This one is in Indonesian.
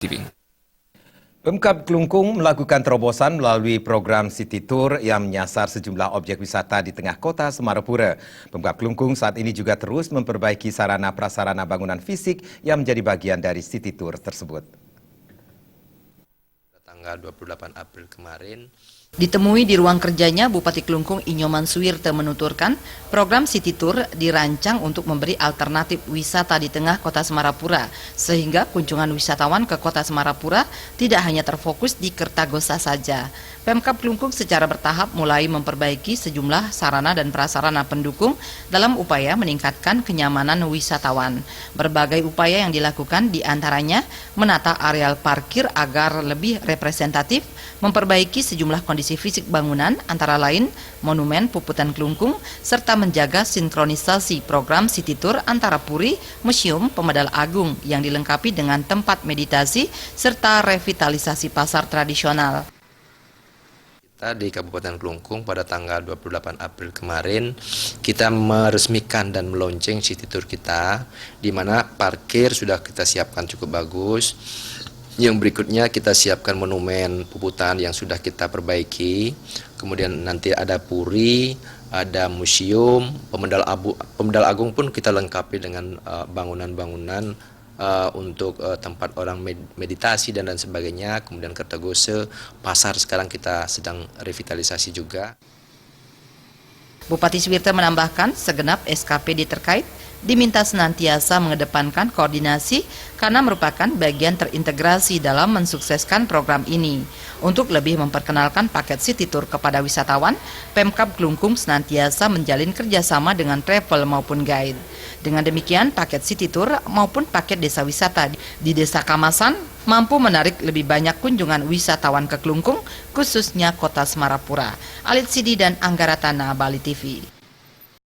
TV. Pemkab Klungkung melakukan terobosan melalui program City Tour yang menyasar sejumlah objek wisata di tengah kota Semarapura. Pemkab Klungkung saat ini juga terus memperbaiki sarana prasarana bangunan fisik yang menjadi bagian dari City Tour tersebut. Tanggal 28 April kemarin, ditemui di ruang kerjanya, Bupati Klungkung Inyoman Suwirte menuturkan program City Tour dirancang untuk memberi alternatif wisata di tengah kota Semarapura, sehingga kunjungan wisatawan ke kota Semarapura tidak hanya terfokus di Kertagosa saja. Pemkab Klungkung secara bertahap mulai memperbaiki sejumlah sarana dan prasarana pendukung dalam upaya meningkatkan kenyamanan wisatawan. Berbagai upaya yang dilakukan diantaranya menata areal parkir agar lebih representatif, memperbaiki sejumlah kondisi fisik bangunan antara lain Monumen Puputan Klungkung, serta menjaga sinkronisasi program City Tour antara Puri, Museum Pemedal Agung yang dilengkapi dengan tempat meditasi serta revitalisasi pasar tradisional. kita di Kabupaten Klungkung pada tanggal 28 April kemarin kita meresmikan dan meluncing City Tour kita, di mana parkir sudah kita siapkan cukup bagus. Yang berikutnya kita siapkan monumen Puputan yang sudah kita perbaiki. Kemudian nanti ada Puri, ada museum, Pemedal Agung pun kita lengkapi dengan bangunan-bangunan untuk tempat orang meditasi dan sebagainya. Kemudian Kertagosa, pasar sekarang kita sedang revitalisasi juga. Bupati Suwirte menambahkan segenap SKPD terkait diminta senantiasa mengedepankan koordinasi karena merupakan bagian terintegrasi dalam mensukseskan program ini. Untuk lebih memperkenalkan paket City Tour kepada wisatawan, Pemkab Klungkung senantiasa menjalin kerjasama dengan travel maupun guide. Dengan demikian, paket City Tour maupun paket desa wisata di Desa Kamasan mampu menarik lebih banyak kunjungan wisatawan ke Klungkung, khususnya kota Semarapura. Alit Sidi dan Anggaratana, Bali TV.